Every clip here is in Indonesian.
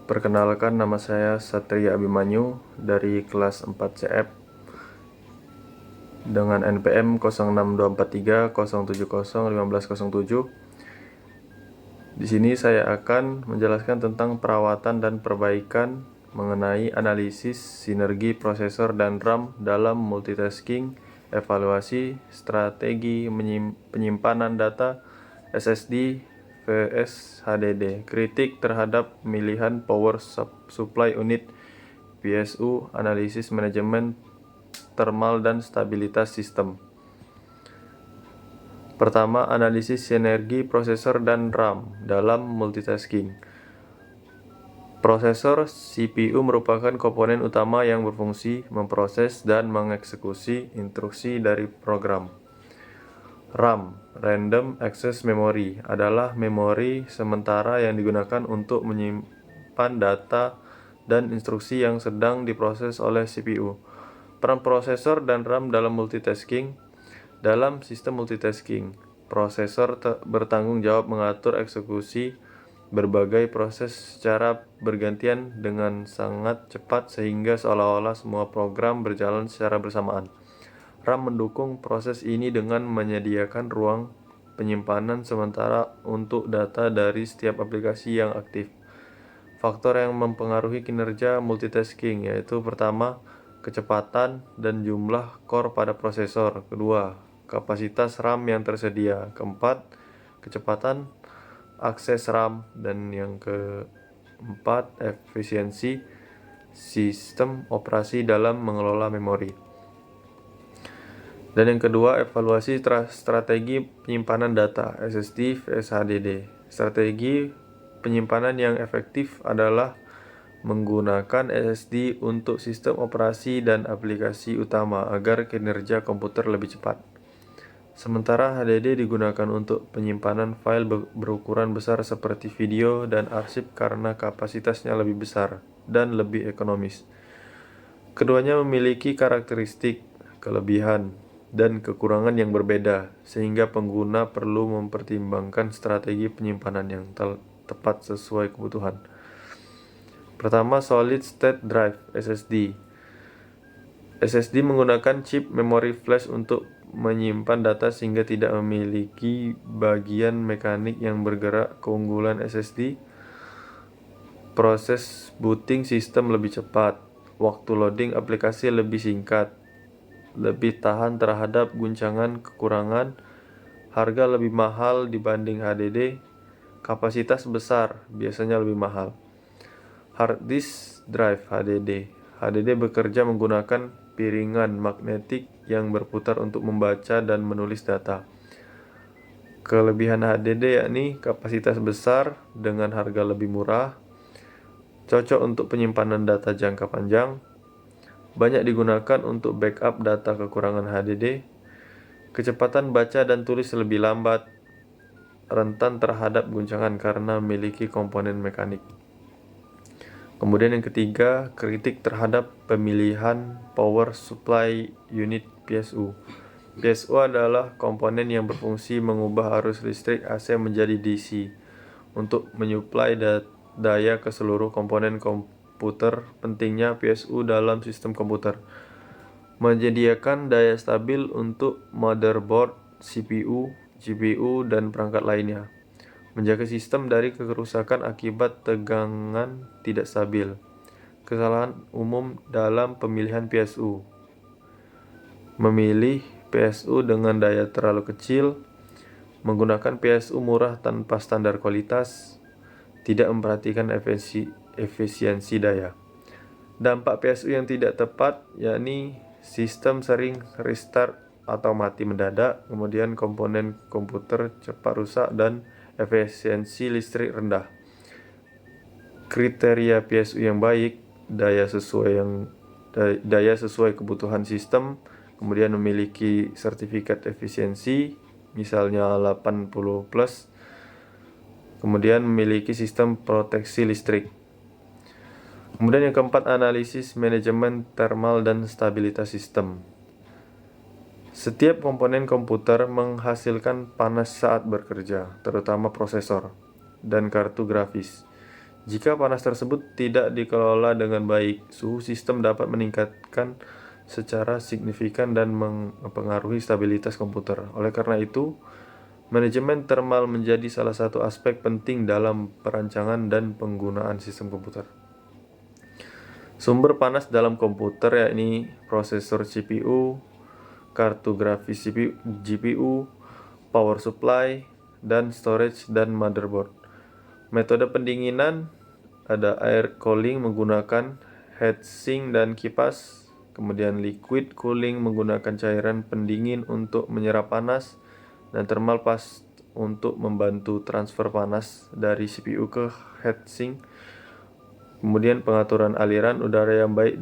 Perkenalkan, nama saya Satria Abimanyu dari kelas 4 CF dengan NPM 062430701507. Di sini saya akan menjelaskan tentang perawatan dan perbaikan mengenai analisis sinergi prosesor dan RAM dalam multitasking, evaluasi, strategi penyimpanan data, SSD vs HDD, kritik terhadap pemilihan power supply unit, PSU, analisis manajemen thermal dan stabilitas sistem. Pertama, analisis sinergi prosesor dan RAM dalam multitasking. Prosesor CPU merupakan komponen utama yang berfungsi memproses dan mengeksekusi instruksi dari program. RAM, Random Access Memory, adalah memori sementara yang digunakan untuk menyimpan data dan instruksi yang sedang diproses oleh CPU. Peran prosesor dan RAM dalam multitasking. Dalam sistem multitasking, prosesor bertanggung jawab mengatur eksekusi berbagai proses secara bergantian dengan sangat cepat sehingga seolah-olah semua program berjalan secara bersamaan. RAM mendukung proses ini dengan menyediakan ruang penyimpanan sementara untuk data dari setiap aplikasi yang aktif. Faktor yang mempengaruhi kinerja multitasking yaitu pertama, kecepatan dan jumlah core pada prosesor. Kedua, kapasitas RAM yang tersedia. Keempat, kecepatan akses RAM. Dan yang keempat, efisiensi sistem operasi dalam mengelola memori. Dan yang kedua, evaluasi strategi penyimpanan data, SSD vs HDD. Strategi penyimpanan yang efektif adalah menggunakan SSD untuk sistem operasi dan aplikasi utama agar kinerja komputer lebih cepat. Sementara HDD digunakan untuk penyimpanan file berukuran besar seperti video dan arsip karena kapasitasnya lebih besar dan lebih ekonomis. Keduanya memiliki karakteristik, kelebihan, dan kekurangan yang berbeda, sehingga pengguna perlu mempertimbangkan strategi penyimpanan yang tepat sesuai kebutuhan. Pertama, Solid State Drive (SSD). SSD menggunakan chip memori flash untuk menyimpan data sehingga tidak memiliki bagian mekanik yang bergerak. Keunggulan SSD: proses booting sistem lebih cepat, waktu loading aplikasi lebih singkat, lebih tahan terhadap guncangan. Kekurangan: harga lebih mahal dibanding HDD, kapasitas besar, biasanya lebih mahal. Hard disk drive (HDD). HDD bekerja menggunakan piringan magnetik yang berputar untuk membaca dan menulis data. Kelebihan HDD yakni kapasitas besar dengan harga lebih murah, cocok untuk penyimpanan data jangka panjang, banyak digunakan untuk backup data. Kekurangan HDD: kecepatan baca dan tulis lebih lambat, rentan terhadap guncangan karena memiliki komponen mekanik. Kemudian yang ketiga, kritik terhadap pemilihan power supply unit, PSU. PSU adalah komponen yang berfungsi mengubah arus listrik AC menjadi DC untuk menyuplai daya ke seluruh komponen komputer. Pentingnya PSU dalam sistem komputer: menyediakan daya stabil untuk motherboard, CPU, GPU, dan perangkat lainnya, menjaga sistem dari kerusakan akibat tegangan tidak stabil. Kesalahan umum dalam pemilihan PSU: memilih PSU dengan daya terlalu kecil, menggunakan PSU murah tanpa standar kualitas, tidak memperhatikan efisiensi daya. Dampak PSU yang tidak tepat yakni sistem sering restart atau mati mendadak, kemudian komponen komputer cepat rusak, dan efisiensi listrik rendah. Kriteria PSU yang baik: daya sesuai kebutuhan sistem, kemudian memiliki sertifikat efisiensi misalnya 80+, kemudian memiliki sistem proteksi listrik. Kemudian yang keempat, analisis manajemen thermal dan stabilitas sistem. Setiap komponen komputer menghasilkan panas saat bekerja, terutama prosesor dan kartu grafis. Jika panas tersebut tidak dikelola dengan baik, suhu sistem dapat meningkatkan secara signifikan dan mempengaruhi stabilitas komputer. Oleh karena itu, manajemen termal menjadi salah satu aspek penting dalam perancangan dan penggunaan sistem komputer. Sumber panas dalam komputer yakni prosesor CPU, kartu grafis GPU, power supply, dan storage dan motherboard. Metode pendinginan ada air cooling menggunakan heatsink dan kipas, kemudian liquid cooling menggunakan cairan pendingin untuk menyerap panas, dan thermal paste untuk membantu transfer panas dari CPU ke heatsink. Kemudian pengaturan aliran udara yang baik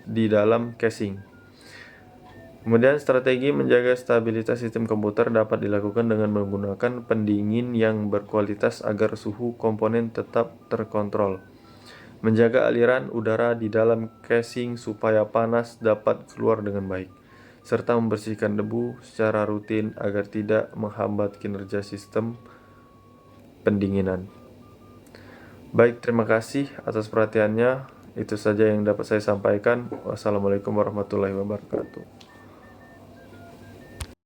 di dalam casing. Kemudian strategi menjaga stabilitas sistem komputer dapat dilakukan dengan menggunakan pendingin yang berkualitas agar suhu komponen tetap terkontrol. Menjaga aliran udara di dalam casing supaya panas dapat keluar dengan baik, serta membersihkan debu secara rutin agar tidak menghambat kinerja sistem pendinginan. Baik, terima kasih atas perhatiannya. Itu saja yang dapat saya sampaikan. Wassalamualaikum warahmatullahi wabarakatuh.